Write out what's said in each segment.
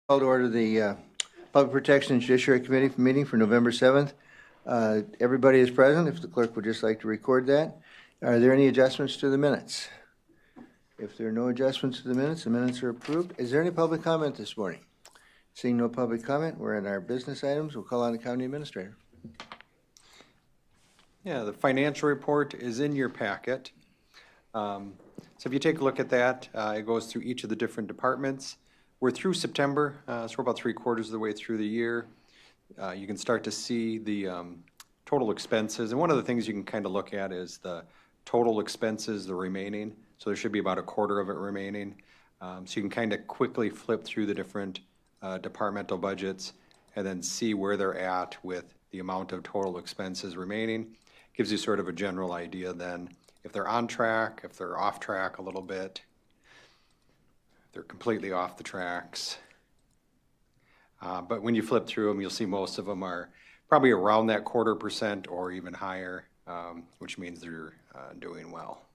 Call to order the Public Protection and Judiciary Committee meeting for November 7th. Everybody is present. If the clerk would just like to record that. Are there any adjustments to the minutes? If there are no adjustments to the minutes are approved. Is there any public comment this morning? Seeing no public comment, we're in our business items. We'll call on the county administrator. Yeah, the financial report is in your packet. So if you take a look at that, it goes through each of the different departments. We're through September, so we're about 3/4 of the way through the year. You can start to see the total expenses. And one of the things you can kind of look at is the total expenses, the remaining. So there should be about 1/4 of it remaining. So you can kind of quickly flip through the different departmental budgets and then see where they're at with the amount of total expenses remaining. Gives you sort of a general idea then if they're on track, if they're off track a little bit. They're completely off the tracks. But when you flip through them, you'll see most of them are probably around that 1/4% or even higher, which means they're doing well.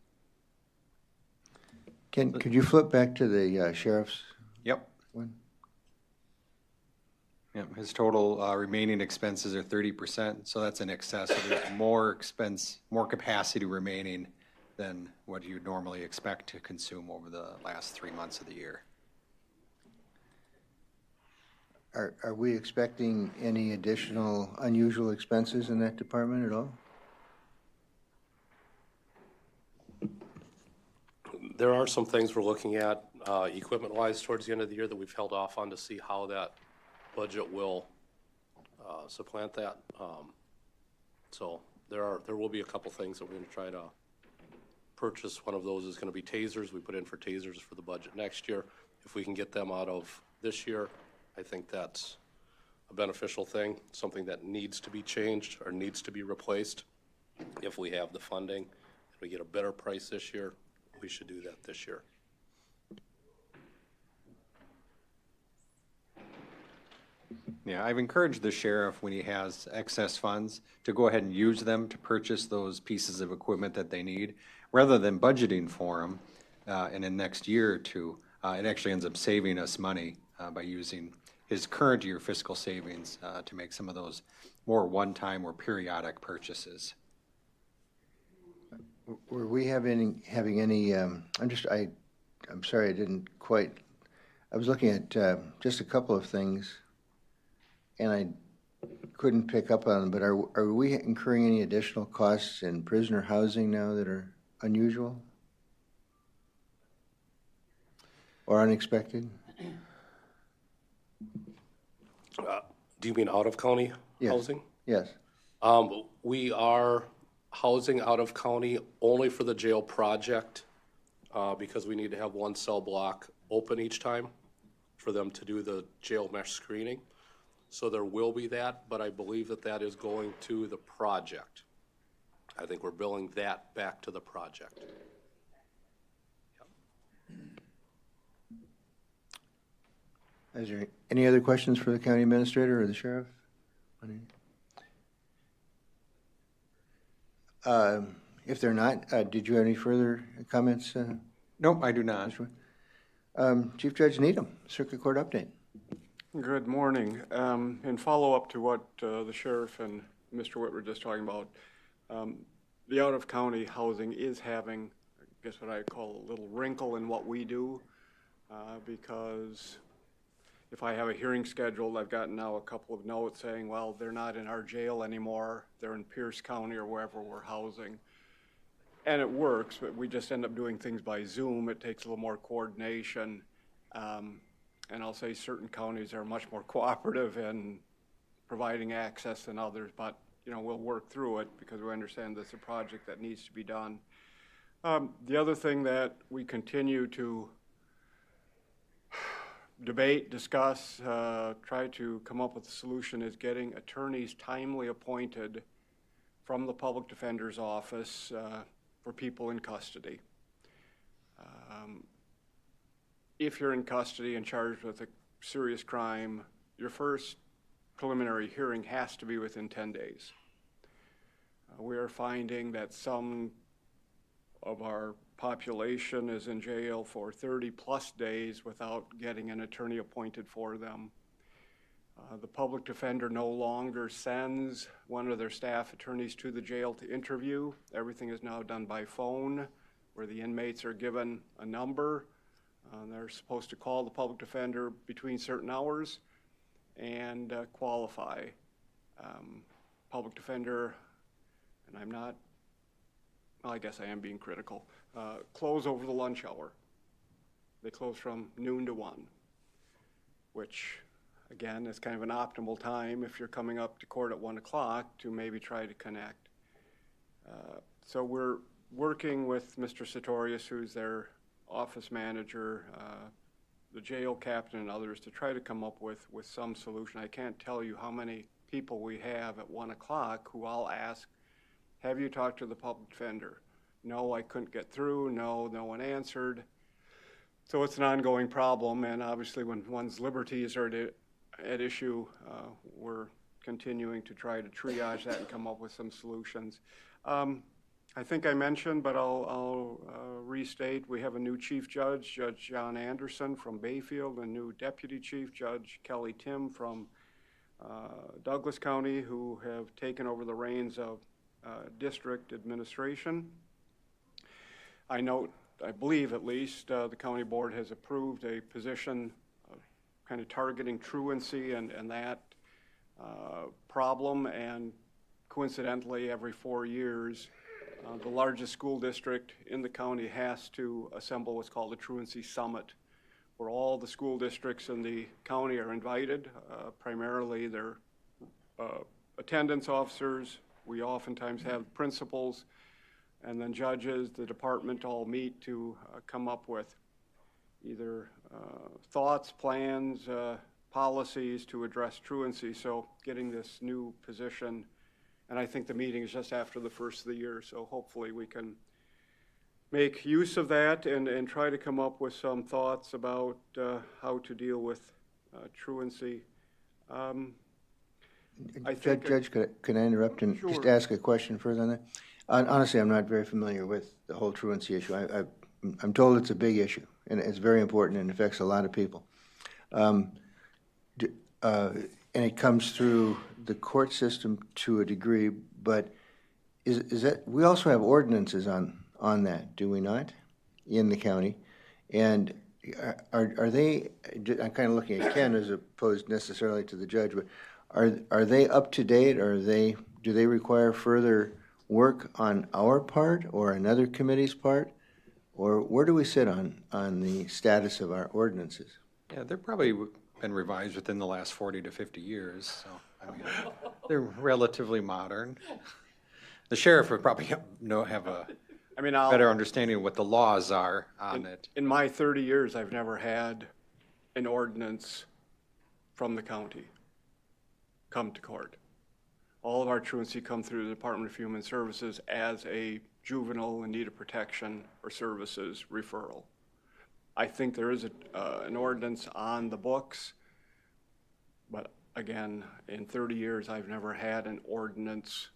Could you flip back to the sheriff's? Yep. One? Yep. His total remaining expenses are 30%, so that's in excess. So there's more capacity remaining than what you'd normally expect to consume over the last 3 months of the year. Are we expecting any additional unusual expenses in that department at all? There are some things we're looking at equipment-wise towards the end of the year that we've held off on to see how that budget will supplant that. So there will be a couple things that we're going to try to purchase. One of those is going to be tasers. We put in for tasers for the budget next year. If we can get them out of this year, I think that's a beneficial thing, something that needs to be changed or needs to be replaced. If we have the funding, if we get a better price this year, we should do that this year. Yeah, I've encouraged the sheriff when he has excess funds to go ahead and use them to purchase those pieces of equipment that they need, rather than budgeting for them. In the next year or two, it actually ends up saving us money by using his current year fiscal savings to make some of those more one-time or periodic purchases. Were we having any? I'm sorry, I didn't quite. I was looking at just a couple of things, and I couldn't pick up on them. But are we incurring any additional costs in prisoner housing now that are unusual or unexpected? Do you mean out-of-county housing? Yes. We are housing out of county only for the jail project because we need to have one cell block open each time for them to do the jail mesh screening. So there will be that, but I believe that is going to the project. I think we're billing that back to the project. Yep. Is there any other questions for the county administrator or the sheriff? If they're not, did you have any further comments? Nope, I do not. Chief Judge Needham, Circuit Court update. Good morning. In follow-up to what the sheriff and Mr. Witt were just talking about, the out-of-county housing is having, I guess what I call a little wrinkle in what we do, because if I have a hearing scheduled, I've gotten now a couple of notes saying, well, they're not in our jail anymore. They're in Pierce County or wherever we're housing. And it works, but we just end up doing things by Zoom. It takes a little more coordination. And I'll say certain counties are much more cooperative in providing access than others, but we'll work through it because we understand this is a project that needs to be done. The other thing that we continue to debate, discuss, try to come up with a solution is getting attorneys timely appointed from the public defender's office for people in custody. If you're in custody and charged with a serious crime, your first preliminary hearing has to be within 10 days. We are finding that some of our population is in jail for 30-plus days without getting an attorney appointed for them. The public defender no longer sends one of their staff attorneys to the jail to interview. Everything is now done by phone, where the inmates are given a number. They're supposed to call the public defender between certain hours and qualify. Public defender, and I'm not, well, I guess I am being critical, close over the lunch hour. They close from noon to 1, which again is kind of an optimal time if you're coming up to court at 1 o'clock to maybe try to connect. So we're working with Mr. Sartorius, who's their office manager, the jail captain and others to try to come up with some solution. I can't tell you how many people we have at 1 o'clock who I'll ask, have you talked to the public defender? No, I couldn't get through. No, no one answered. So it's an ongoing problem, and obviously when one's liberties are at issue, we're continuing to try to triage that and come up with some solutions. I think I mentioned, but I'll restate, we have a new chief judge, Judge John Anderson from Bayfield, and new deputy chief judge, Kelly Tim from Douglas County, who have taken over the reins of district administration. I note, I believe at least, the county board has approved a position kind of targeting truancy and that problem, and coincidentally every 4 years the largest school district in the county has to assemble what's called a truancy summit, where all the school districts in the county are invited. Primarily they're attendance officers. We oftentimes have principals, and then judges, the department all meet to come up with either thoughts, plans, policies to address truancy. So getting this new position, and I think the meeting is just after the first of the year, so hopefully we can make use of that and try to come up with some thoughts about how to deal with truancy. Judge, could I interrupt and just ask a question further on that? Honestly, I'm not very familiar with the whole truancy issue. I'm told it's a big issue, and it's very important and affects a lot of people. And it comes through the court system to a degree, but is that, we also have ordinances on that, do we not, in the county? And are they, I'm kind of looking at Ken as opposed necessarily to the judge, but are they up to date, or do they require further work on our part or another committee's part? Or where do we sit on the status of our ordinances? Yeah, they're probably been revised within the last 40 to 50 years, so I mean, they're relatively modern. The sheriff would probably have a better understanding of what the laws are on it. In my 30 years, I've never had an ordinance from the county come to court. All of our truancy come through the Department of Human Services as a juvenile in need of protection or services referral. I think there is an ordinance on the books, but again, in 30 years, I've never had an ordinance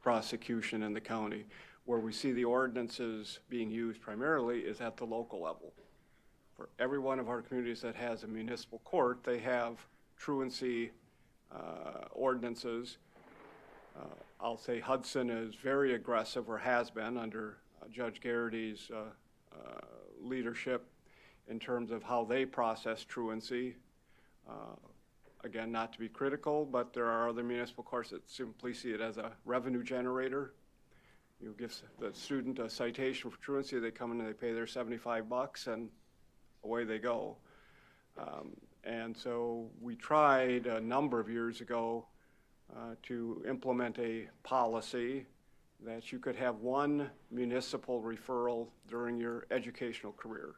prosecution in the county. Where we see the ordinances being used primarily is at the local level. For every one of our communities that has a municipal court, they have truancy ordinances. I'll say Hudson is very aggressive, or has been under Judge Garrity's leadership in terms of how they process truancy. Again, not to be critical, but there are other municipal courts that simply see it as a revenue generator. You give the student a citation for truancy, they come in and they pay their $75 and away they go. And so we tried a number of years ago to implement a policy that you could have one municipal referral during your educational career.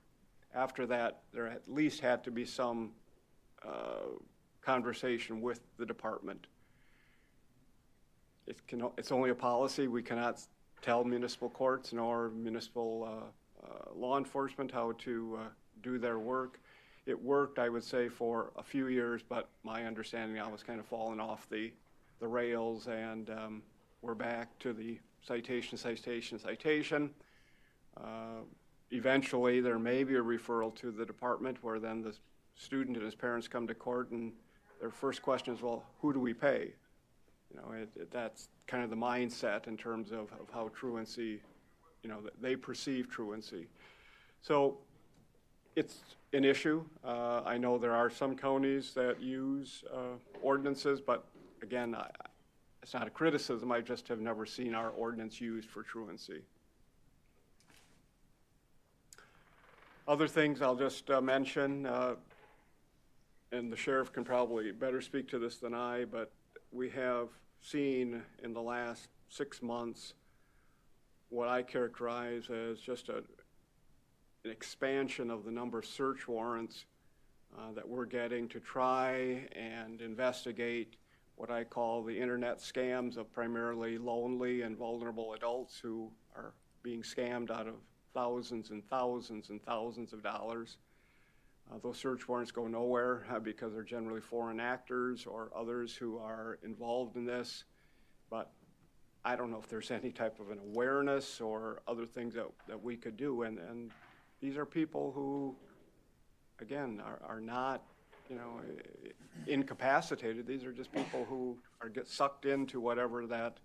After that, there at least had to be some conversation with the department. It's only a policy. We cannot tell municipal courts nor municipal law enforcement how to do their work. It worked, I would say, for a few years, but my understanding now was kind of falling off the rails, and we're back to the citation. Eventually, there may be a referral to the department where then the student and his parents come to court and their first question is, well, who do we pay? You know, that's kind of the mindset in terms of how truancy, you know, they perceive truancy. So it's an issue. I know there are some counties that use ordinances, but again, it's not a criticism. I just have never seen our ordinance used for truancy. Other things I'll just mention, and the sheriff can probably better speak to this than I, but we have seen in the last 6 months what I characterize as just an expansion of the number of search warrants that we're getting to try and investigate what I call the internet scams of primarily lonely and vulnerable adults who are being scammed out of thousands and thousands and thousands of dollars. Those search warrants go nowhere because they're generally foreign actors or others who are involved in this. But I don't know if there's any type of an awareness or other things that we could do. And these are people who, again, are not, you know, incapacitated. These are just people who get sucked into whatever that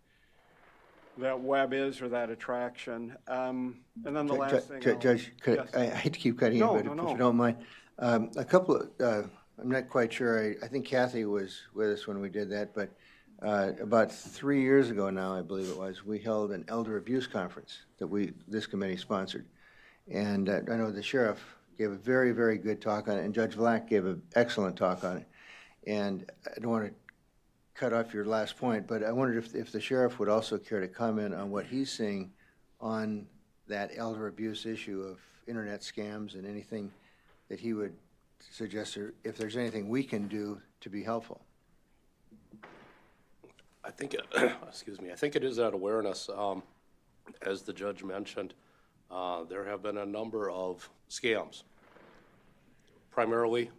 web is or that attraction. And then the last thing. Judge, yes. I hate to keep cutting you, but if you don't mind. A couple of, I'm not quite sure, I think Kathy was with us when we did that, but about 3 years ago now, I believe it was, we held an elder abuse conference that this committee sponsored. And I know the sheriff gave a very, very good talk on it, and Judge Vlack gave an excellent talk on it. And I don't want to cut off your last point, but I wondered if the sheriff would also care to comment on what he's seeing on that elder abuse issue of internet scams and anything that he would suggest, or if there's anything we can do to be helpful. I think, excuse me, I think it is that awareness. As the judge mentioned, there have been a number of scams, primarily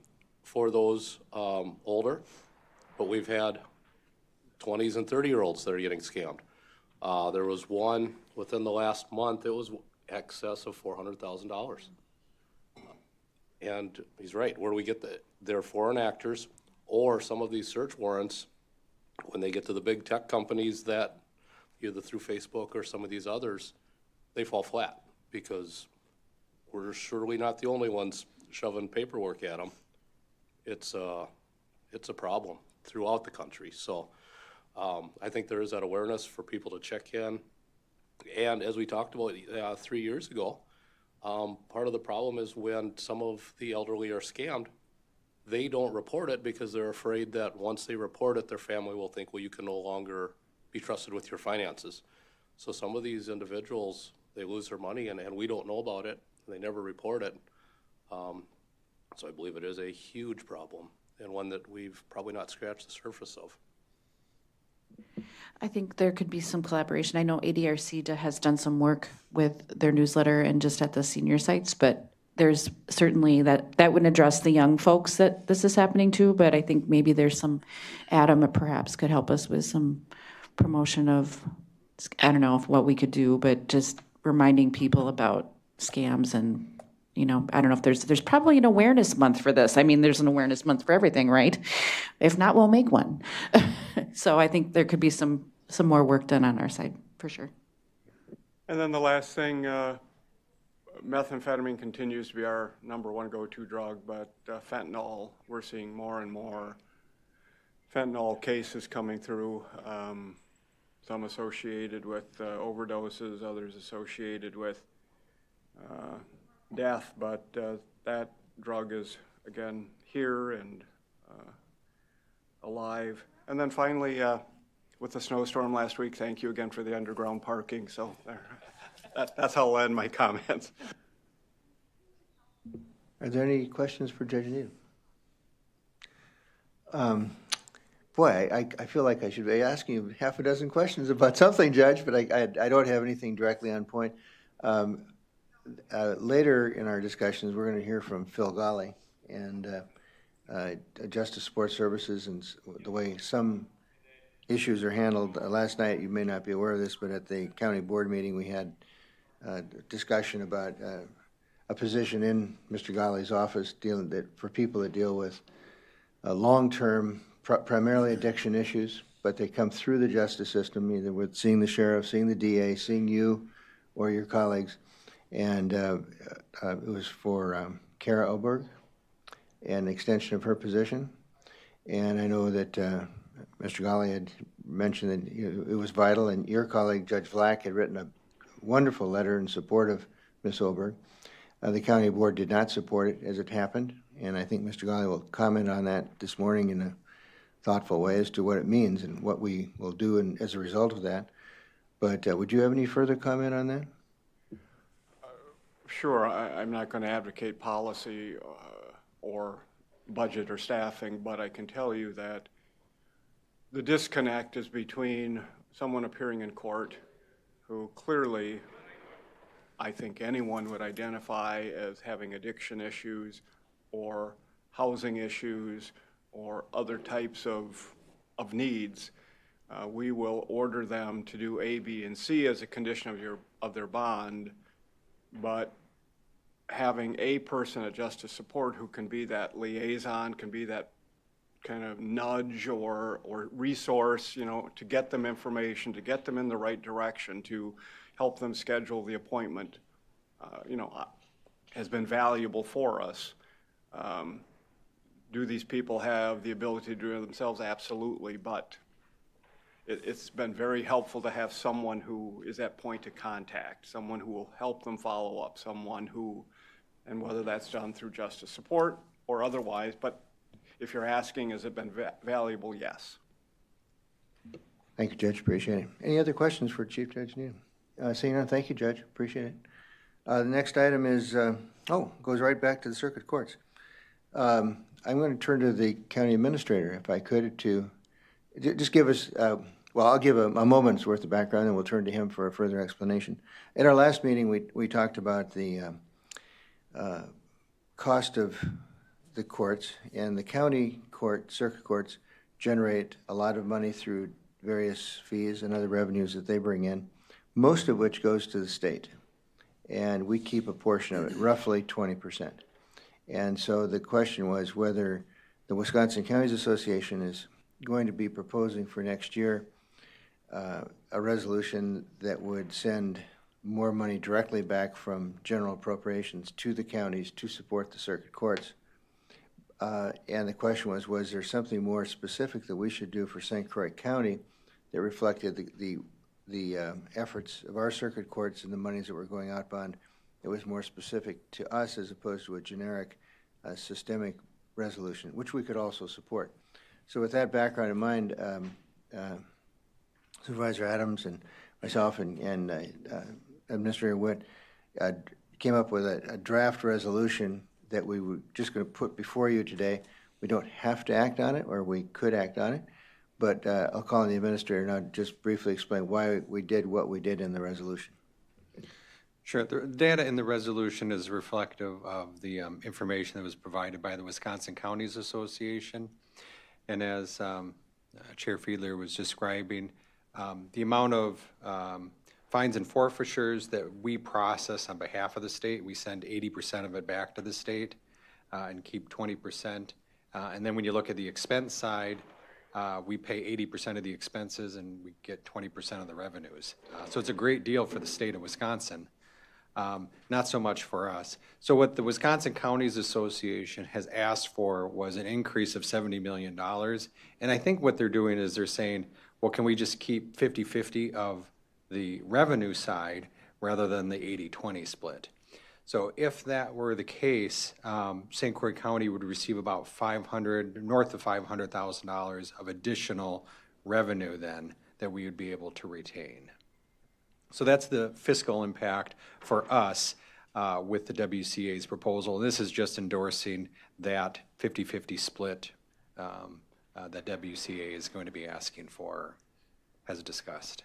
for those older, but we've had 20s and 30-year-olds that are getting scammed. There was one within the last month, it was excess of $400,000. And he's right, where do we get they're foreign actors, or some of these search warrants, when they get to the big tech companies that, either through Facebook or some of these others, they fall flat because we're surely not the only ones shoving paperwork at them. It's a problem throughout the country. So I think there is that awareness for people to check in. And as we talked about 3 years ago, part of the problem is when some of the elderly are scammed, they don't report it because they're afraid that once they report it, their family will think, well, you can no longer be trusted with your finances. So some of these individuals, they lose their money and we don't know about it. They never report it. So I believe it is a huge problem and one that we've probably not scratched the surface of. I think there could be some collaboration. I know ADRC has done some work with their newsletter and just at the senior sites, but there's certainly that wouldn't address the young folks that this is happening to, but I think maybe there's some, Adam perhaps could help us with some promotion of, I don't know what we could do, but just reminding people about scams and, you know, I don't know if there's probably an awareness month for this. I mean, there's an awareness month for everything, right? If not, we'll make one. So I think there could be some more work done on our side, for sure. And then the last thing, methamphetamine continues to be our #1 go-to drug, but fentanyl, we're seeing more and more fentanyl cases coming through, some associated with overdoses, others associated with death, but that drug is, again, here and alive. And then finally, with the snowstorm last week, thank you again for the underground parking. So that's how I'll end my comments. Are there any questions for Judge Needham? Boy, I feel like I should be asking you half a dozen questions about something, Judge, but I don't have anything directly on point. Later in our discussions, we're going to hear from Phil Golly and Justice Support Services and the way some issues are handled. Last night, you may not be aware of this, but at the county board meeting, we had discussion about a position in Mr. Golly's office dealing for people that deal with long-term, primarily addiction issues, but they come through the justice system, either with seeing the sheriff, seeing the DA, seeing you or your colleagues. And it was for Kara Oberg, an extension of her position. And I know that Mr. Golly had mentioned that it was vital, and your colleague, Judge Vlack, had written a wonderful letter in support of Ms. Oberg. The county board did not support it as it happened, and I think Mr. Golly will comment on that this morning in a thoughtful way as to what it means and what we will do as a result of that. But would you have any further comment on that? Sure, I'm not going to advocate policy or budget or staffing, but I can tell you that the disconnect is between someone appearing in court who clearly, I think anyone would identify as having addiction issues or housing issues or other types of needs. We will order them to do A, B, and C as a condition of their bond, but having a person at Justice Support who can be that liaison, can be that kind of nudge or resource, to get them information, to get them in the right direction, to help them schedule the appointment, has been valuable for us. Do these people have the ability to do it themselves? Absolutely, but it's been very helpful to have someone who is at point of contact, someone who will help them follow up, someone who, and whether that's done through Justice Support or otherwise, but if you're asking, has it been valuable? Yes. Thank you, Judge. Appreciate it. Any other questions for Chief Judge Needham? Seeing none, thank you, Judge. Appreciate it. The next item is, goes right back to the circuit courts. I'm going to turn to the county administrator, if I could, to just give us, I'll give a moment's worth of background, and we'll turn to him for a further explanation. At our last meeting, we talked about the cost of the courts, and the county circuit courts generate a lot of money through various fees and other revenues that they bring in, most of which goes to the state. And we keep a portion of it, roughly 20%. And so the question was whether the Wisconsin Counties Association is going to be proposing for next year a resolution that would send more money directly back from general appropriations to the counties to support the circuit courts. And the question was there something more specific that we should do for St. Croix County that reflected the efforts of our circuit courts and the monies that were going outbound that was more specific to us as opposed to a generic systemic resolution, which we could also support. So with that background in mind, Supervisor Adams and myself and Administrator Witt came up with a draft resolution that we were just going to put before you today. We don't have to act on it, or we could act on it, but I'll call on the administrator now to just briefly explain why we did what we did in the resolution. Sure. The data in the resolution is reflective of the information that was provided by the Wisconsin Counties Association. And as Chair Fiedler was describing, the amount of fines and forfeitures that we process on behalf of the state, we send 80% of it back to the state and keep 20%. And then when you look at the expense side, we pay 80% of the expenses and we get 20% of the revenues. So it's a great deal for the state of Wisconsin, not so much for us. So what the Wisconsin Counties Association has asked for was an increase of $70 million. And I think what they're doing is they're saying, well, can we just keep 50-50 of the revenue side rather than the 80-20 split? So if that were the case, St. Croix County would receive about north of $500,000 of additional revenue then that we would be able to retain. So that's the fiscal impact for us with the WCA's proposal. This is just endorsing that 50-50 split that WCA is going to be asking for as discussed.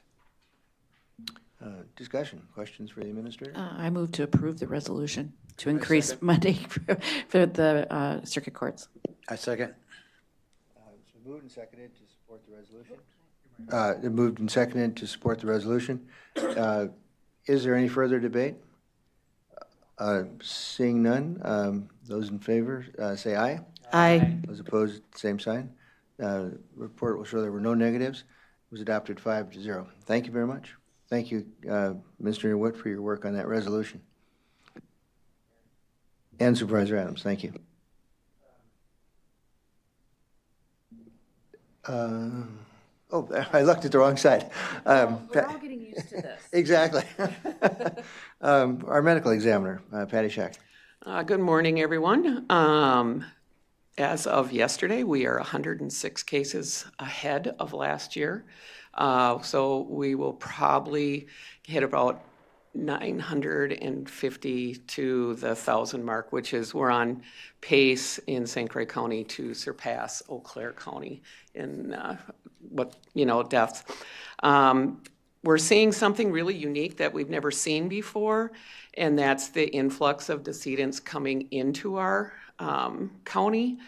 Discussion, questions for the administrator? I move to approve the resolution to increase money for the circuit courts. I second. It's been moved and seconded to support the resolution. Moved and seconded to support the resolution. Is there any further debate? Seeing none, those in favor say aye. Aye. Those opposed, same sign. Report will show there were no negatives. It was adopted 5-0. Thank you very much. Thank you, Mr. Witt, for your work on that resolution. And Supervisor Adams, thank you. Oh, I looked at the wrong side. We're all getting used to this. Exactly. Our medical examiner, Patty Shack. Good morning, everyone. As of yesterday, we are 106 cases ahead of last year. So we will probably hit about 950 to the 1,000 mark, which is we're on pace in St. Croix County to surpass Eau Claire County in deaths. We're seeing something really unique that we've never seen before, and that's the influx of decedents coming into our county.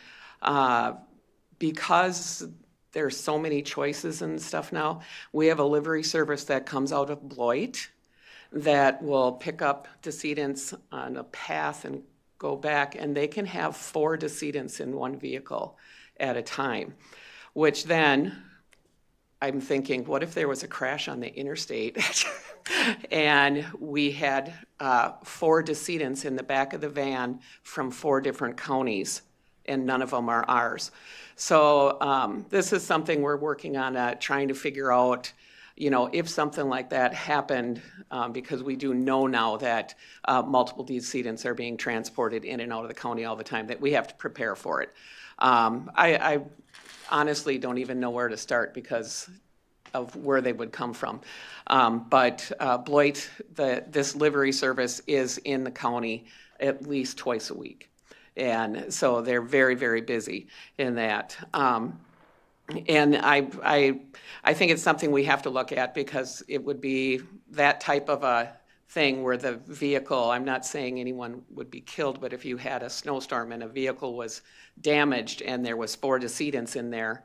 Because there's so many choices and stuff now, we have a livery service that comes out of Beloit that will pick up decedents on a path and go back, and they can have 4 decedents in one vehicle at a time, which then I'm thinking, what if there was a crash on the interstate and we had 4 decedents in the back of the van from 4 different counties, and none of them are ours. So this is something we're working on, trying to figure out, if something like that happened, because we do know now that multiple decedents are being transported in and out of the county all the time, that we have to prepare for it. I honestly don't even know where to start because of where they would come from. But Beloit, this livery service is in the county at least twice a week. And so they're very, very busy in that. And I think it's something we have to look at because it would be that type of a thing where the vehicle, I'm not saying anyone would be killed, but if you had a snowstorm and a vehicle was damaged and there was 4 decedents in there,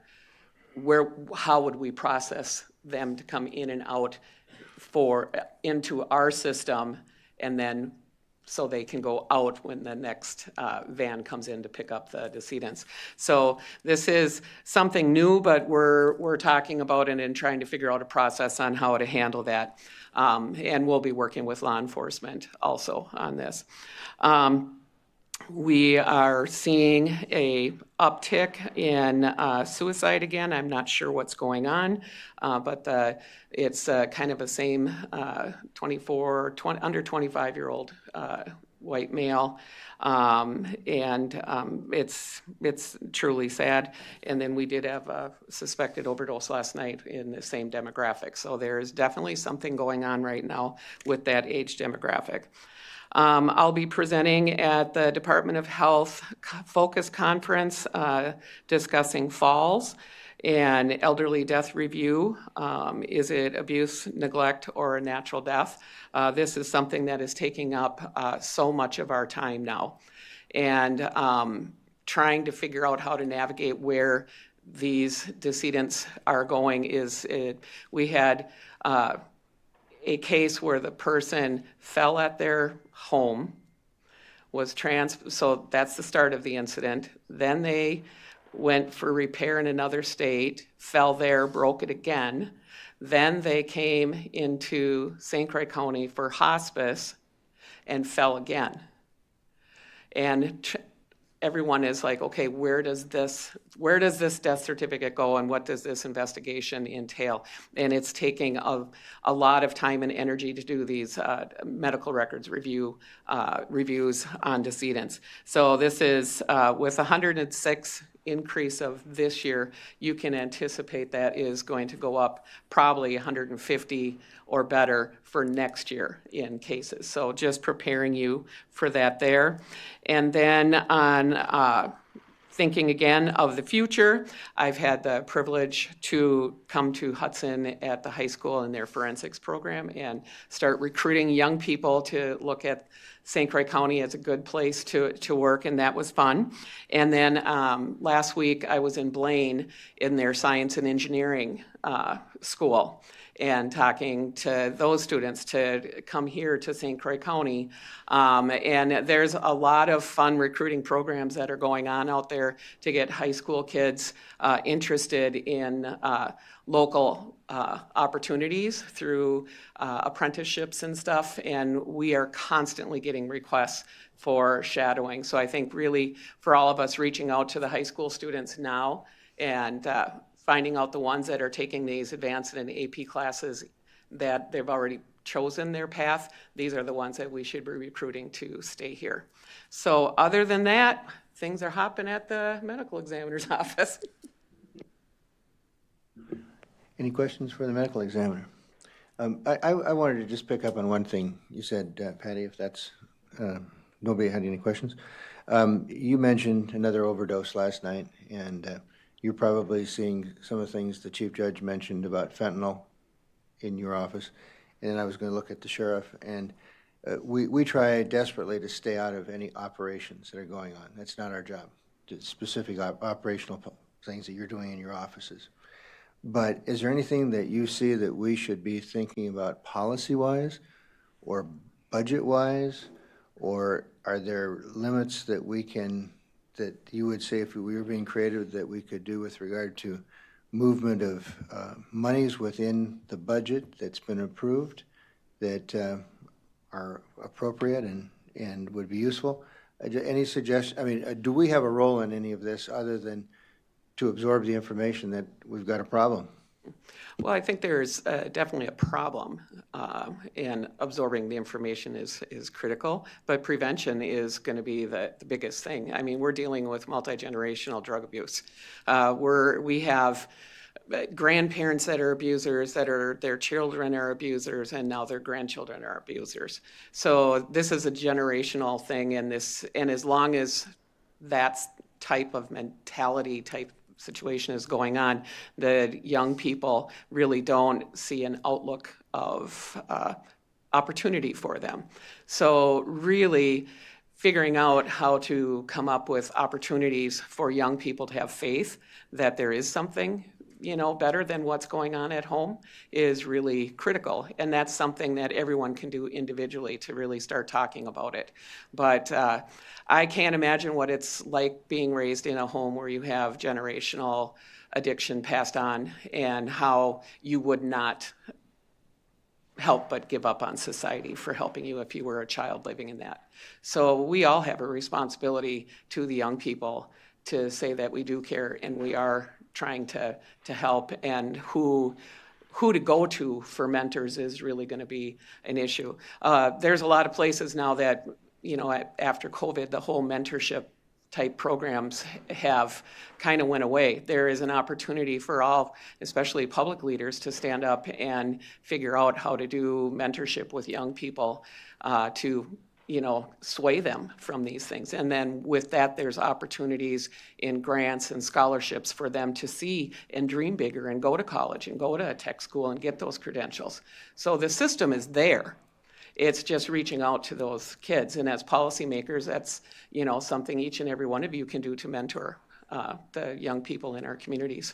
how would we process them to come in and out into our system, and then so they can go out when the next van comes in to pick up the decedents. So this is something new, but we're talking about it and trying to figure out a process on how to handle that. And we'll be working with law enforcement also on this. We are seeing a uptick in suicide again. I'm not sure what's going on, but it's kind of the same under 25-year-old white male, and it's truly sad. And then we did have a suspected overdose last night in the same demographic. So there is definitely something going on right now with that age demographic. I'll be presenting at the Department of Health Focus Conference discussing falls and elderly death review. Is it abuse, neglect, or a natural death? This is something that is taking up so much of our time now. And trying to figure out how to navigate where these decedents are going we had a case where the person fell at their home, so that's the start of the incident. Then they went for repair in another state, fell there, broke it again. Then they came into St. Croix County for hospice and fell again. And everyone is like, okay, where does this death certificate go and what does this investigation entail? And it's taking a lot of time and energy to do these medical records reviews on decedents. So this is with 106 increase of this year, you can anticipate that is going to go up probably 150 or better for next year in cases. So just preparing you for that there. And then on thinking again of the future, I've had the privilege to come to Hudson at the high school in their forensics program and start recruiting young people to look at St. Croix County as a good place to work, and that was fun. And then last week I was in Blaine in their science and engineering school. and talking to those students to come here to St. Croix County. And there's a lot of fun recruiting programs that are going on out there to get high school kids interested in local opportunities through apprenticeships and stuff, and we are constantly getting requests for shadowing. So I think really for all of us reaching out to the high school students now and finding out the ones that are taking these advanced and AP classes that they've already chosen their path, these are the ones that we should be recruiting to stay here. So other than that, things are hopping at the medical examiner's office. Any questions for the medical examiner? I wanted to just pick up on one thing you said, Patty, if that's, nobody had any questions. You mentioned another overdose last night, and you're probably seeing some of the things the chief judge mentioned about fentanyl in your office. And then I was going to look at the sheriff, and we try desperately to stay out of any operations that are going on. That's not our job, specific operational things that you're doing in your offices. But is there anything that you see that we should be thinking about policy-wise or budget-wise? Or are there limits that we can, that you would say if we were being creative that we could do with regard to movement of monies within the budget that's been approved that are appropriate and would be useful? Any suggestion? I mean, do we have a role in any of this other than to absorb the information that we've got a problem? Well, I think there's definitely a problem, and absorbing the information is critical, but prevention is going to be the biggest thing. I mean, we're dealing with multi-generational drug abuse. We have grandparents that are abusers, their children are abusers, and now their grandchildren are abusers. So this is a generational thing, and as long as that type of mentality situation is going on, the young people really don't see an outlook of opportunity for them. So really figuring out how to come up with opportunities for young people to have faith that there is something, better than what's going on at home is really critical. And that's something that everyone can do individually to really start talking about it. But I can't imagine what it's like being raised in a home where you have generational addiction passed on and how you would not help but give up on society for helping you if you were a child living in that. So we all have a responsibility to the young people to say that we do care and we are trying to help, and who to go to for mentors is really going to be an issue. There's a lot of places now that, after COVID, the whole mentorship type programs have kind of went away. There is an opportunity for all, especially public leaders, to stand up and figure out how to do mentorship with young people to sway them from these things. And then with that, there's opportunities in grants and scholarships for them to see and dream bigger and go to college and go to a tech school and get those credentials. So the system is there. It's just reaching out to those kids. And as policymakers, that's, something each and every one of you can do to mentor the young people in our communities.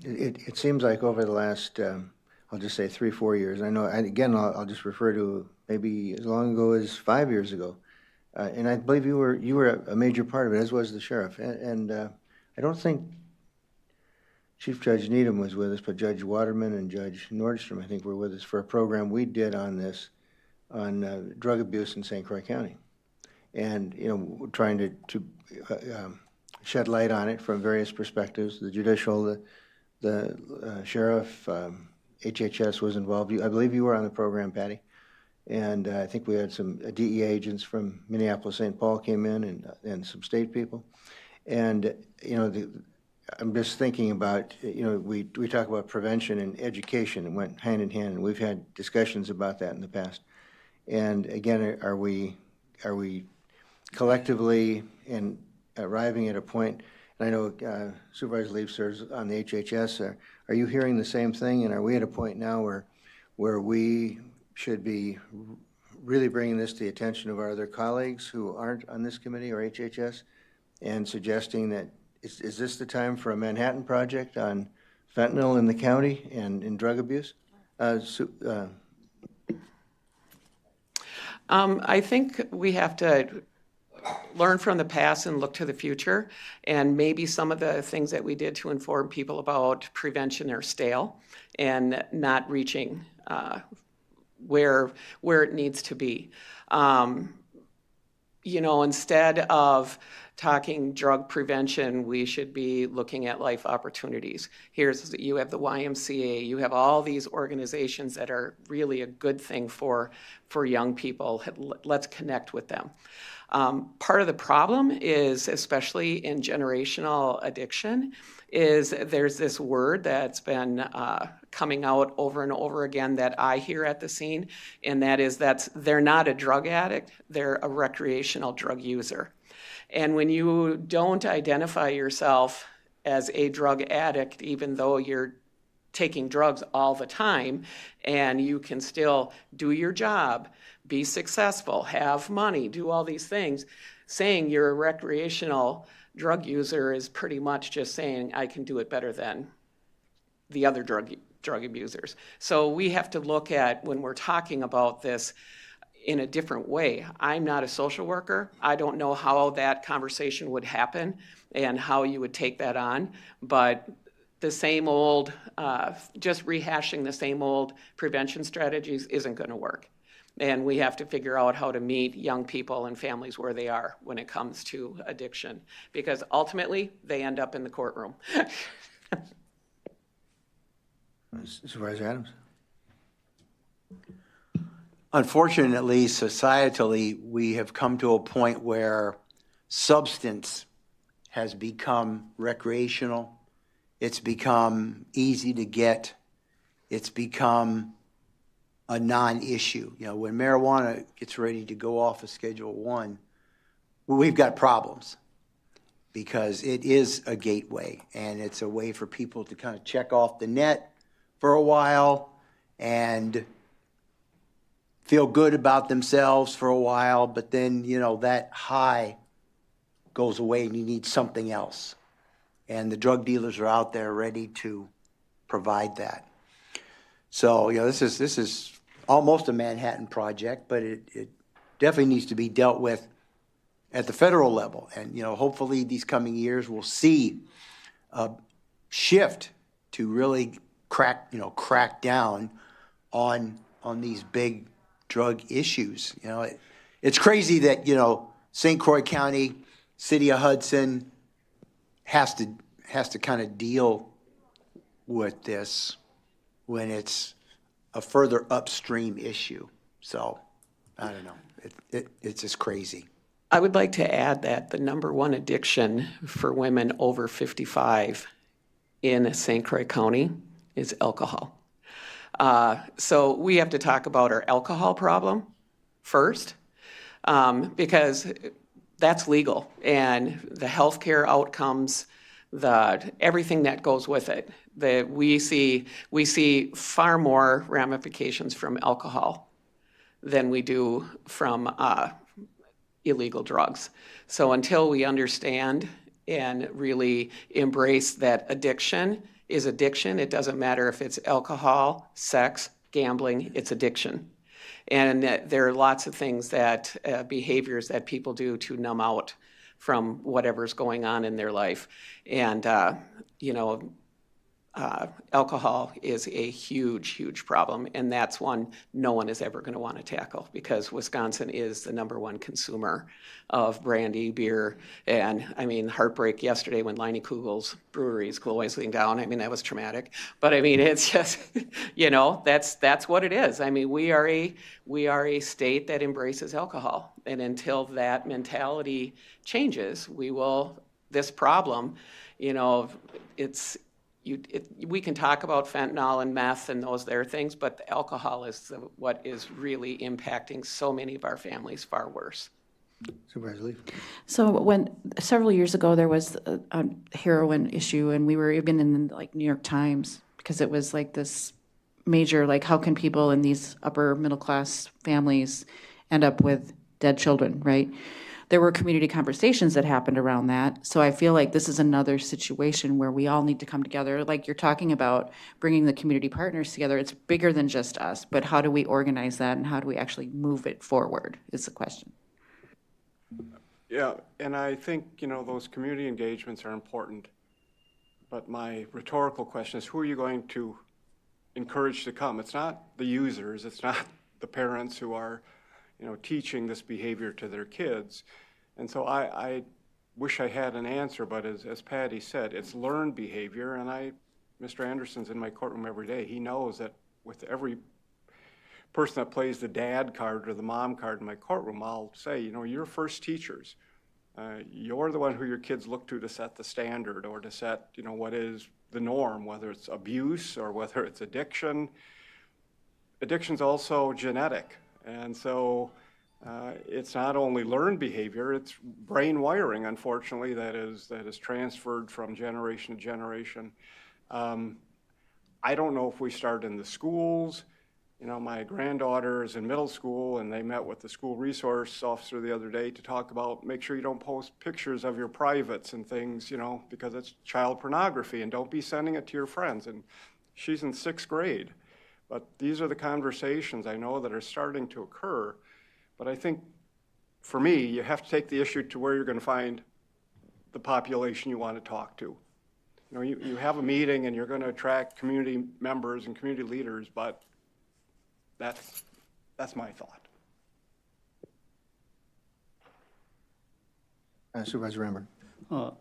It seems like over the last, I'll just say 3-4 years, I know, and again, I'll just refer to maybe as long ago as 5 years ago, and I believe you were a major part of it, as was the sheriff. And I don't think Chief Judge Needham was with us, but Judge Waterman and Judge Nordstrom, I think, were with us for a program we did on this, on drug abuse in St. Croix County. And, trying to shed light on it from various perspectives, the judicial, the sheriff, HHS was involved. I believe you were on the program, Patty. And I think we had some DEA agents from Minneapolis, St. Paul came in, and some state people. And, I'm just thinking about, we talk about prevention and education, and went hand in hand, and we've had discussions about that in the past. And again, are we collectively and arriving at a point, and I know Supervisor Leaf serves on the HHS, are you hearing the same thing? And are we at a point now where we should be really bringing this to the attention of our other colleagues who aren't on this committee or HHS, and suggesting that, is this the time for a Manhattan Project on fentanyl in the county and in drug abuse? I think we have to learn from the past and look to the future. And maybe some of the things that we did to inform people about prevention are stale and not reaching where it needs to be. Instead of talking drug prevention, we should be looking at life opportunities. You have the YMCA, you have all these organizations that are really a good thing for young people. Let's connect with them. Part of the problem is, especially in generational addiction, is there's this word that's been coming out over and over again that I hear at the scene, and that is they're not a drug addict, they're a recreational drug user. And when you don't identify yourself as a drug addict, even though you're taking drugs all the time, and you can still do your job, be successful, have money, do all these things, saying you're a recreational drug user is pretty much just saying I can do it better than the other drug abusers. So we have to look at, when we're talking about this, in a different way. I'm not a social worker. I don't know how that conversation would happen and how you would take that on, but the same old, just rehashing the same old prevention strategies isn't going to work. And we have to figure out how to meet young people and families where they are when it comes to addiction, because ultimately they end up in the courtroom. Supervisor Adams? Unfortunately, societally, we have come to a point where substance has become recreational. It's become easy to get. It's become a non-issue. When marijuana gets ready to go off of Schedule I, we've got problems because it is a gateway, and it's a way for people to kind of check off the net for a while and feel good about themselves for a while, but then, that high goes away and you need something else. And the drug dealers are out there ready to provide that. So, this is almost a Manhattan Project, but it definitely needs to be dealt with at the federal level. And, hopefully these coming years we'll see a shift to really crack down on these big drug issues. It's crazy that, St. Croix County, City of Hudson has to kind of deal with this when it's a further upstream issue. So, I don't know. It's just crazy. I would like to add that the number one addiction for women over 55 in St. Croix County is alcohol. So we have to talk about our alcohol problem first, because that's legal, and the healthcare outcomes, everything that goes with it. We see far more ramifications from alcohol than we do from illegal drugs. So until we understand and really embrace that addiction is addiction, it doesn't matter if it's alcohol, sex, gambling, it's addiction. And there are lots of things behaviors that people do to numb out from whatever's going on in their life. And, alcohol is a huge, huge problem, and that's one no one is ever going to want to tackle, because Wisconsin is the number one consumer of brandy, beer, and heartbreak yesterday when Leinie Kugel's brewery is closing down. That was traumatic, but it's just, that's what it is. We are a state that embraces alcohol, and until that mentality changes, this problem, we can talk about fentanyl and meth and those there things, but the alcohol is what is really impacting so many of our families far worse. Supervisor Leaf? So several years ago there was a heroin issue, and we were even in New York Times, because it was this major, how can people in these upper middle class families end up with dead children, right? there were community conversations that happened around that. So I feel like this is another situation where we all need to come together. Like you're talking about bringing the community partners together. It's bigger than just us, but how do we organize that and how do we actually move it forward is the question. Yeah, and I think, those community engagements are important. But my rhetorical question is, who are you going to encourage to come? It's not the users, it's not the parents who are, teaching this behavior to their kids. And so I wish I had an answer, but as Patty said, it's learned behavior, and Mr. Anderson's in my courtroom every day. He knows that with every person that plays the dad card or the mom card in my courtroom, I'll say, you're first teachers. You're the one who your kids look to set the standard or to set, what is the norm, whether it's abuse or whether it's addiction. Addiction's also genetic. And so it's not only learned behavior, it's brain wiring, unfortunately, that is transferred from generation to generation. I don't know if we start in the schools. My granddaughter is in middle school, and they met with the school resource officer the other day to talk about make sure you don't post pictures of your privates and things, because it's child pornography, and don't be sending it to your friends. And she's in 6th grade. But these are the conversations I know that are starting to occur. But I think, for me, you have to take the issue to where you're going to find the population you want to talk to. You have a meeting, and you're going to attract community members and community leaders, but that's my thought. Supervisor Ramberg. Well,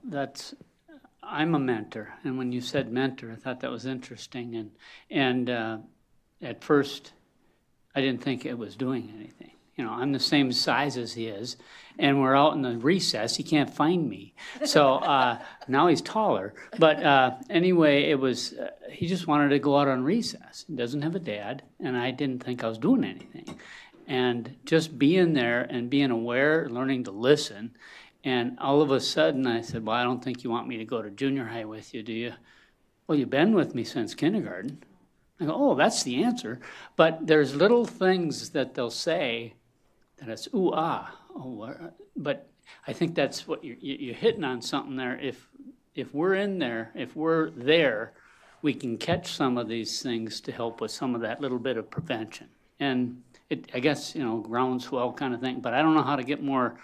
I'm a mentor, and when you said mentor, I thought that was interesting. And at first, I didn't think it was doing anything. I'm the same size as he is, and we're out in the recess. He can't find me. So now he's taller. But anyway, it was, he just wanted to go out on recess. He doesn't have a dad, and I didn't think I was doing anything. And just being there and being aware, learning to listen, and all of a sudden I said, well, I don't think you want me to go to junior high with you, do you? Well, you've been with me since kindergarten. I go, oh, that's the answer. But there's little things that they'll say that it's, ooh, ah. Oh, but I think that's what you're hitting on something there. If we're in there, if we're there, we can catch some of these things to help with some of that little bit of prevention. And I guess, groundswell kind of thing. But I don't know how to get more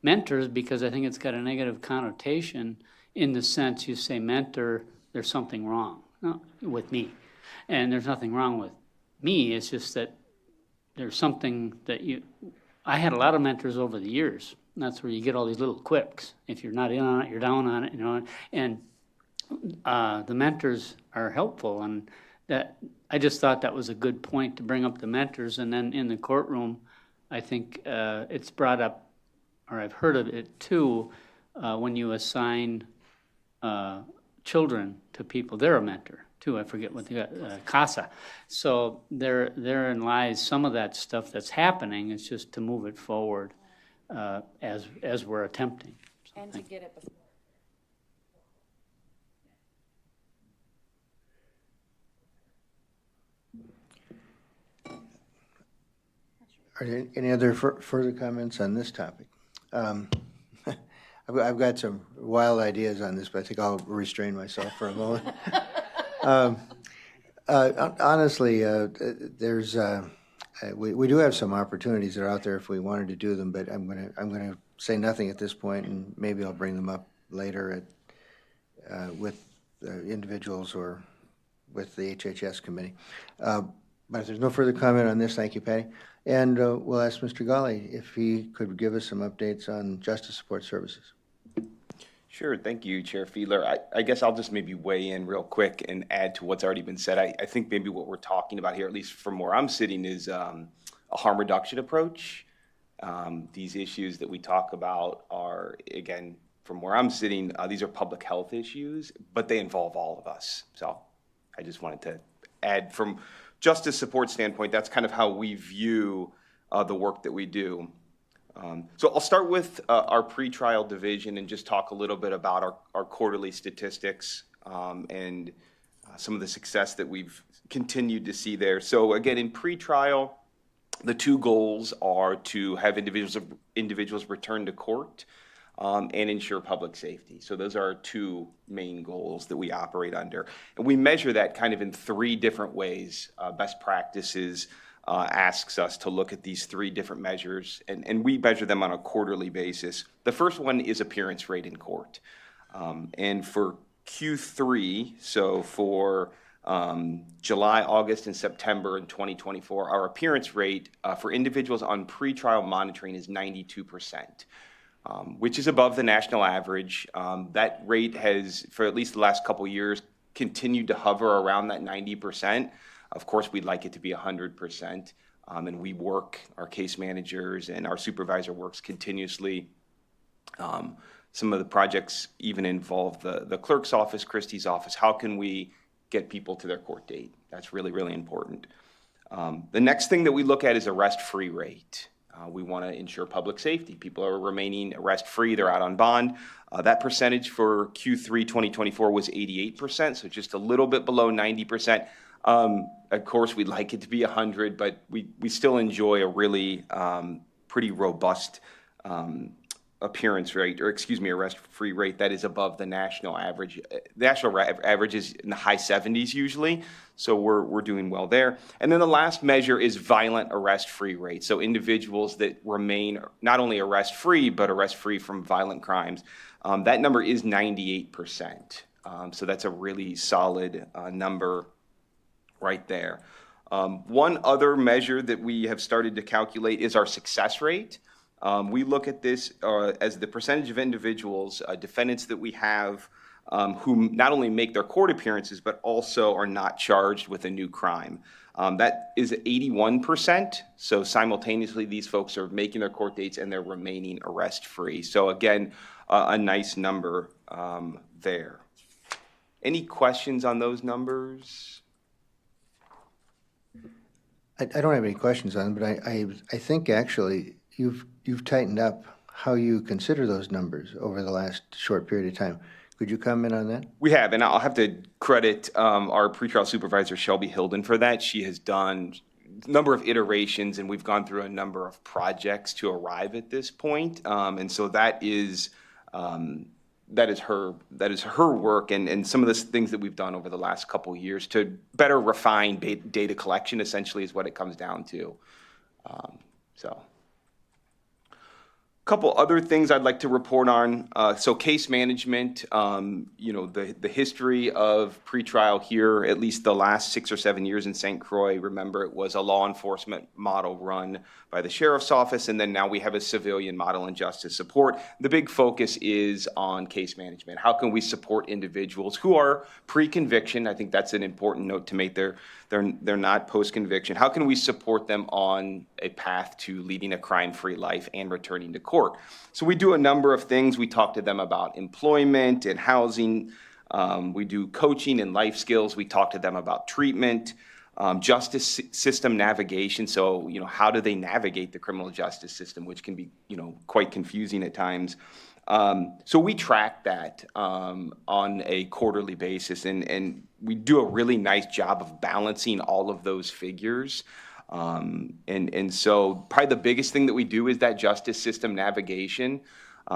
mentors because I think it's got a negative connotation in the sense you say mentor, there's something wrong with me. And there's nothing wrong with me. It's just that there's something that I had a lot of mentors over the years. And that's where you get all these little quicks. If you're not in on it, you're down on it, And the mentors are helpful. And that I just thought that was a good point to bring up the mentors. And then in the courtroom, I think it's brought up, or I've heard of it too, when you assign children to people, they're a mentor too. I forget what they got, CASA. So therein lies some of that stuff that's happening. It's just to move it forward as we're attempting. So, And to get it before. Are there any other further comments on this topic? I've got some wild ideas on this, but I think I'll restrain myself for a moment. Honestly, we do have some opportunities that are out there if we wanted to do them, but I'm gonna say nothing at this point, and maybe I'll bring them up later with individuals or with the HHS committee. But if there's no further comment on this, thank you, Patty. And we'll ask Mr. Ghaly if he could give us some updates on Justice Support Services. Sure. Thank you, Chair Fiedler. I guess I'll just maybe weigh in real quick and add to what's already been said. I think maybe what we're talking about here, at least from where I'm sitting, is a harm reduction approach. These issues that we talk about are, again, from where I'm sitting, these are public health issues, but they involve all of us. So I just wanted to add from justice support standpoint, that's kind of how we view the work that we do. So I'll start with our pretrial division and just talk a little bit about our quarterly statistics and some of the success that we've continued to see there. So again, in pretrial, The two goals are to have individuals return to court and ensure public safety. So those are our two main goals that we operate under. And we measure that kind of in three different ways. Best practices asks us to look at these three different measures, and we measure them on a quarterly basis. The first one is appearance rate in court. And for Q3, so for July, August, and September in 2024, our appearance rate for individuals on pretrial monitoring is 92%, which is above the national average. That rate has, for at least the last couple of years, continued to hover around that 90%. Of course, we'd like it to be 100%, and we work, our case managers and our supervisor works continuously. Some of the projects even involve the clerk's office, Christie's office. How can we get people to their court date? That's really, really important. The next thing that we look at is arrest-free rate. We want to ensure public safety. People are remaining arrest-free. They're out on bond. That percentage for Q3 2024 was 88%, so just a little bit below 90%. Of course, we'd like it to be 100, but we still enjoy a really pretty robust appearance rate, or excuse me, arrest-free rate that is above the national average. The national average is in the high 70s usually, so we're doing well there. And then the last measure is violent arrest-free rate. So individuals that remain not only arrest-free, but arrest-free from violent crimes. That number is 98%. So that's a really solid number right there. One other measure that we have started to calculate is our success rate. We look at this as the percentage of individuals, defendants that we have who not only make their court appearances, but also are not charged with a new crime. That is 81%. So simultaneously, these folks are making their court dates and they're remaining arrest-free. So again, a nice number there. Any questions on those numbers? I don't have any questions on it, but I think actually you've tightened up how you consider those numbers over the last short period of time. Could you comment on that? We have, and I'll have to credit our pretrial supervisor, Shelby Hilden, for that. She has done a number of iterations, and we've gone through a number of projects to arrive at this point. And so that is her work, and some of the things that we've done over the last couple of years to better refine data collection, essentially, is what it comes down to. Couple other things I'd like to report on. So case management, the history of pretrial here, at least the last 6 or 7 years in St. Croix, remember it was a law enforcement model run by the sheriff's office, and then now we have a civilian model in justice support. The big focus is on case management. How can we support individuals who are pre-conviction? I think that's an important note to make. They're not post-conviction. How can we support them on a path to leading a crime-free life and returning to court? So we do a number of things. We talk to them about employment and housing. We do coaching and life skills. We talk to them about treatment, justice system navigation. So, how do they navigate the criminal justice system, which can be, quite confusing at times. So we track that on a quarterly basis, and we do a really nice job of balancing all of those figures. And so probably the biggest thing that we do is that justice system navigation.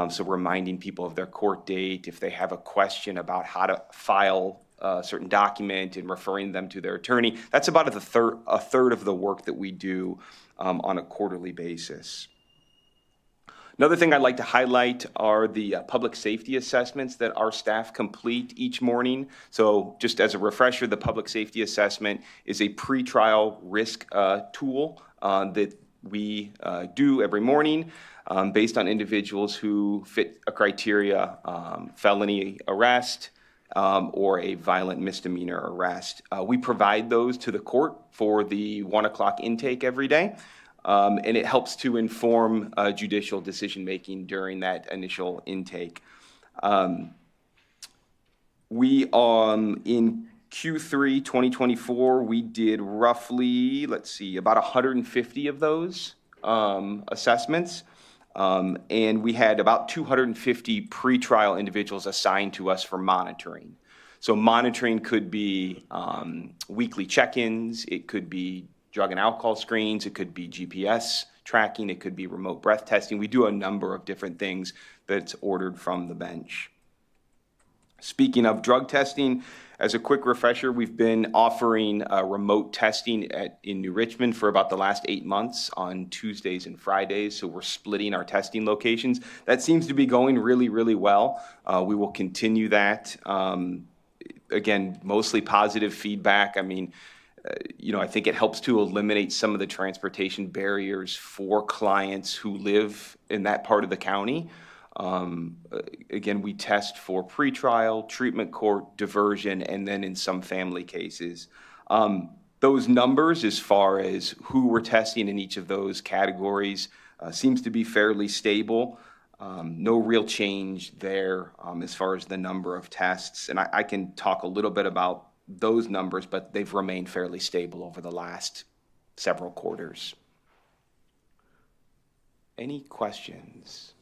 So reminding people of their court date, if they have a question about how to file a certain document and referring them to their attorney. That's about a third of the work that we do on a quarterly basis. Another thing I'd like to highlight are the public safety assessments that our staff complete each morning. So just as a refresher, the public safety assessment is a pretrial risk tool that we do every morning based on individuals who fit a criteria, felony arrest or a violent misdemeanor arrest. We provide those to the court for the 1 o'clock intake every day. And it helps to inform judicial decision-making during that initial intake. We, in Q3 2024, we did roughly, about 150 of those assessments. And we had about 250 pretrial individuals assigned to us for monitoring. So monitoring could be weekly check-ins, it could be drug and alcohol screens, it could be GPS tracking, it could be remote breath testing. We do a number of different things that's ordered from the bench. Speaking of drug testing, as a quick refresher, we've been offering remote testing in New Richmond for about the last 8 months on Tuesdays and Fridays. So we're splitting our testing locations. That seems to be going really, really well. We will continue that. Again, mostly positive feedback. I mean, I think it helps to eliminate some of the transportation barriers for clients who live in that part of the county. Again, we test for pretrial, treatment court, diversion, and then in some family cases. Those numbers, as far as who we're testing in each of those categories, seems to be fairly stable. No real change there as far as the number of tests. And I can talk a little bit about those numbers, but they've remained fairly stable over the last several quarters. Any questions?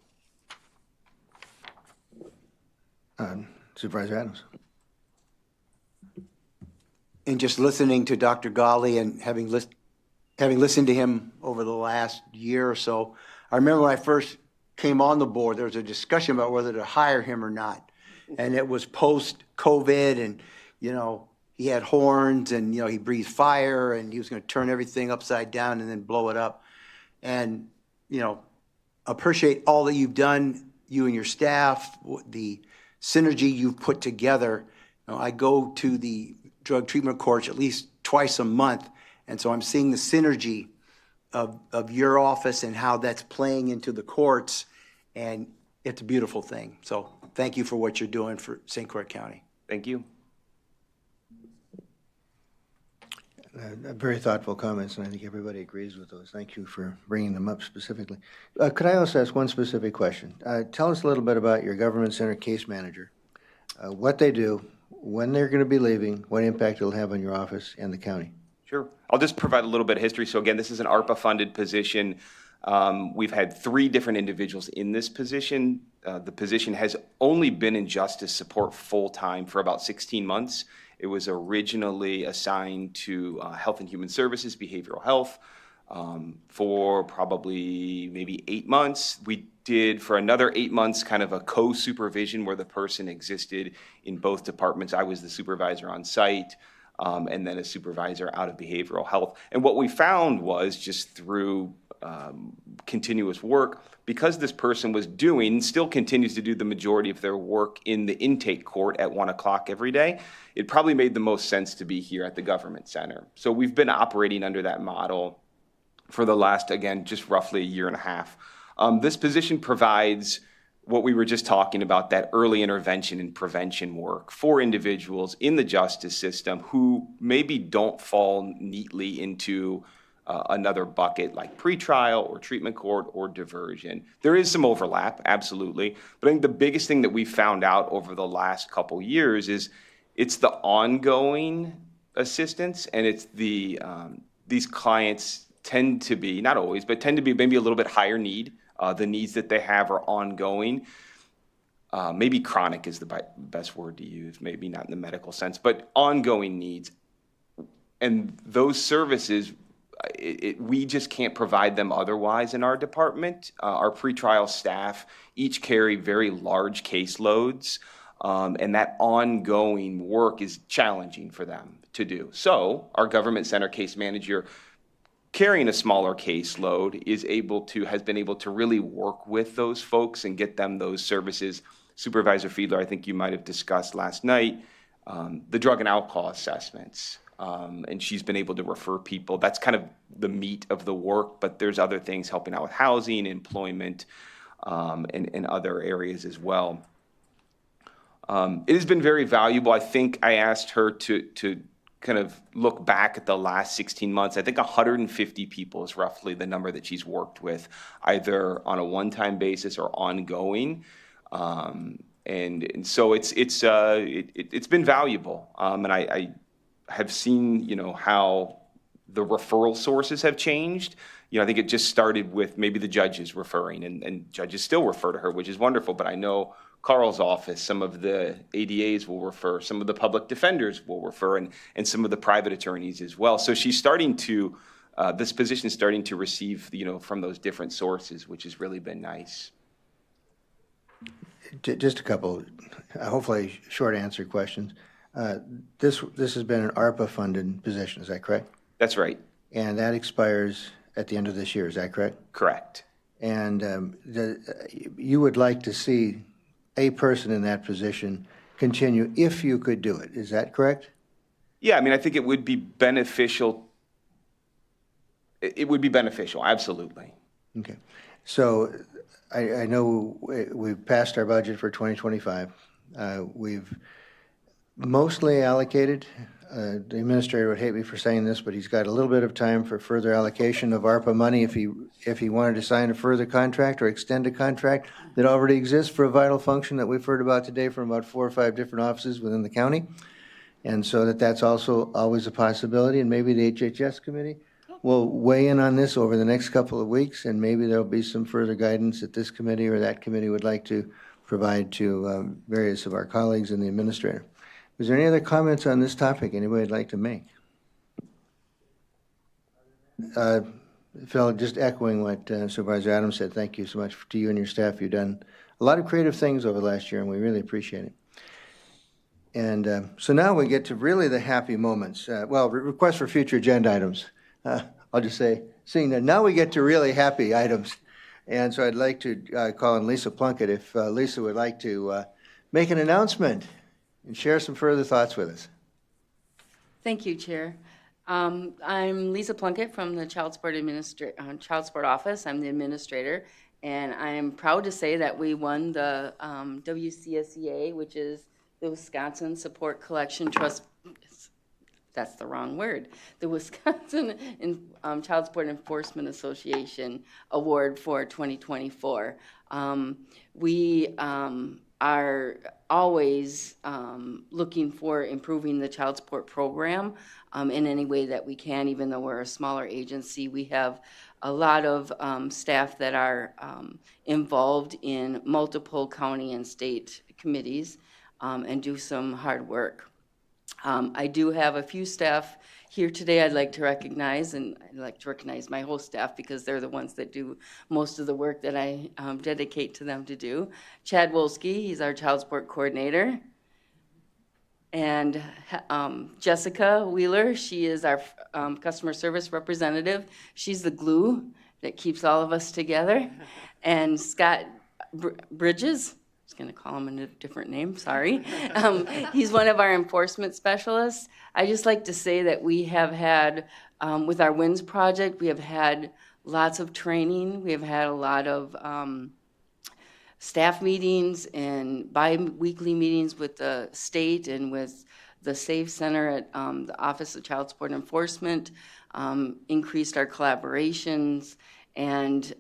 Supervisor Adams. And just listening to Dr. Ghali and having listened to him over the last year or so, I remember when I first came on the board, there was a discussion about whether to hire him or not. And it was post-COVID, and, he had horns, and, he breathed fire, and he was going to turn everything upside down and then blow it up. And, appreciate all that you've done, you and your staff, the synergy you've put together. I go to the drug treatment courts at least twice a month, and so I'm seeing the synergy of your office and how that's playing into the courts, and it's a beautiful thing. So thank you for what you're doing for St. Croix County. Thank you. Very thoughtful comments, and I think everybody agrees with those. Thank you for bringing them up specifically. Could I also ask one specific question? Tell us a little bit about your government center case manager, what they do, when they're going to be leaving, what impact it'll have on your office and the county. Sure. I'll just provide a little bit of history. So again, this is an ARPA-funded position. We've had 3 different individuals in this position. The position has only been in justice support full-time for about 16 months. It was originally assigned to Health and Human Services, Behavioral Health, for probably maybe 8 months. We did for another 8 months kind of a co-supervision where the person existed in both departments. I was the supervisor on site, and then a supervisor out of behavioral health. And what we found was just through continuous work, because this person was doing, still continues to do the majority of their work in the intake court at 1 o'clock every day, it probably made the most sense to be here at the government center. So we've been operating under that model for the last, again, just roughly a year and a half. This position provides what we were just talking about, that early intervention and prevention work for individuals in the justice system who maybe don't fall neatly into another bucket like pretrial or treatment court or diversion. There is some overlap, absolutely. But I think the biggest thing that we found out over the last couple years is it's the ongoing assistance, and it's the these clients tend to be, not always, but tend to be maybe a little bit higher need. The needs that they have are ongoing. Maybe chronic is the best word to use, maybe not in the medical sense, but ongoing needs. And those services, we just can't provide them otherwise in our department. Our pretrial staff each carry very large caseloads, and that ongoing work is challenging for them to do. So our government center case manager, carrying a smaller caseload, has been able to really work with those folks and get them those services. Supervisor Fiedler, I think you might have discussed last night, the drug and alcohol assessments. And she's been able to refer people. That's kind of the meat of the work, but there's other things helping out with housing, employment, and other areas as well. It has been very valuable. I think I asked her to kind of look back at the last 16 months. I think 150 people is roughly the number that she's worked with, either on a one-time basis or ongoing. And so it's been valuable. And I have seen, how the referral sources have changed. I think it just started with maybe the judges referring, and judges still refer to her, which is wonderful. But I know Carl's office, some of the ADAs will refer, some of the public defenders will refer, and some of the private attorneys as well. So she's starting to this position is starting to receive, from those different sources, which has really been nice. Just a couple, hopefully short answer questions. This has been an ARPA-funded position, is that correct? That's right. And that expires at the end of this year, is that correct? Correct. And you would like to see a person in that position continue if you could do it, is that correct? Yeah, I mean, I think it would be beneficial. It would be beneficial, absolutely. Okay. So I know we've passed our budget for 2025. We've mostly allocated. The administrator would hate me for saying this, but he's got a little bit of time for further allocation of ARPA money if he wanted to sign a further contract or extend a contract that already exists for a vital function that we've heard about today from about 4 or 5 different offices within the county. And so that's also always a possibility, and maybe the HHS committee will weigh in on this over the next couple of weeks, and maybe there'll be some further guidance that this committee or that committee would like to provide to various of our colleagues and the administrator. Is there any other comments on this topic anybody would like to make? Phil, just echoing what Supervisor Adams said, thank you so much to you and your staff. You've done a lot of creative things over the last year, and we really appreciate it. And so now we get to really the happy moments. Request for future agenda items. I'll just say, seeing that now we get to really happy items. And so I'd like to call on Lisa Plunkett if Lisa would like to make an announcement and share some further thoughts with us. Thank you, Chair. I'm Lisa Plunkett from the Child Support Office. I'm the administrator, and I am proud to say that we won the WCSEA, which is the Wisconsin Support Collection Trust. That's the wrong word. The Wisconsin Child Support Enforcement Association Award for 2024. We are always looking for improving the child support program in any way that we can, even though we're a smaller agency. We have a lot of staff that are involved in multiple county and state committees and do some hard work. I do have a few staff here today I'd like to recognize, and I'd like to recognize my whole staff because they're the ones that do most of the work that I dedicate to them to do. Chad Wolski, he's our child support coordinator. And Jessica Wheeler, she is our customer service representative. She's the glue that keeps all of us together. And Scott Bridges, going to call him a different name, sorry. He's one of our enforcement specialists. I just like to say that we have had, with our WINS project, we have had lots of training. We have had a lot of staff meetings and bi-weekly meetings with the state and with the SAFE Center at the Office of Child Support Enforcement, increased our collaborations, and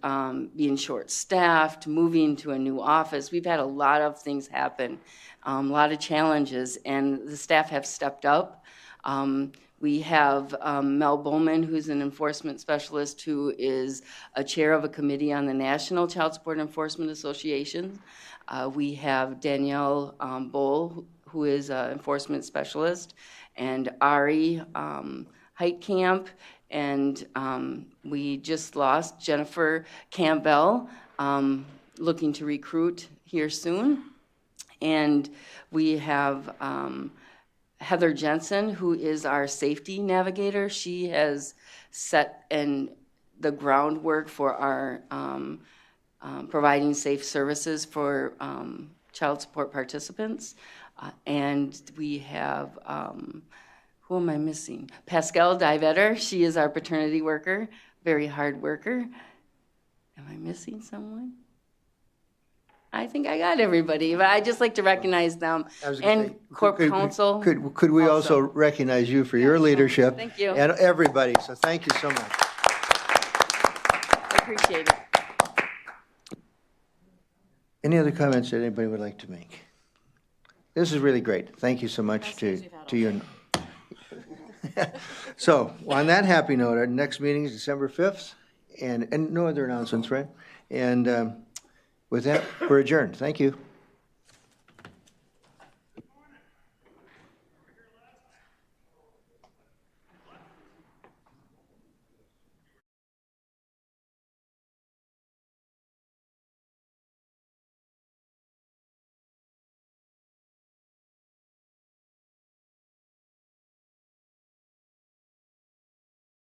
being short-staffed, moving to a new office. We've had a lot of things happen, a lot of challenges, and the staff have stepped up. We have Mel Bowman, who's an enforcement specialist, who is a chair of a committee on the National Child Support Enforcement Association. We have Danielle Bohl, who is an enforcement specialist, and Ari Heitkamp, and we just lost Jennifer Campbell, looking to recruit here soon. And we have Heather Jensen, who is our safety navigator. She has set the groundwork for our providing safe services for child support participants. And we have who am I missing? Pascal Divetter, she is our paternity worker, very hard worker. Am I missing someone? I think I got everybody, but I just like to recognize them. And Corp Counsel. Could we also recognize you for your leadership? Thank you. And everybody, so thank you so much. I appreciate it. Any other comments that anybody would like to make? This is really great. Thank you so much to you. So, on that happy note, our next meeting is December 5th, and no other announcements, right? And with that, we're adjourned. Thank you.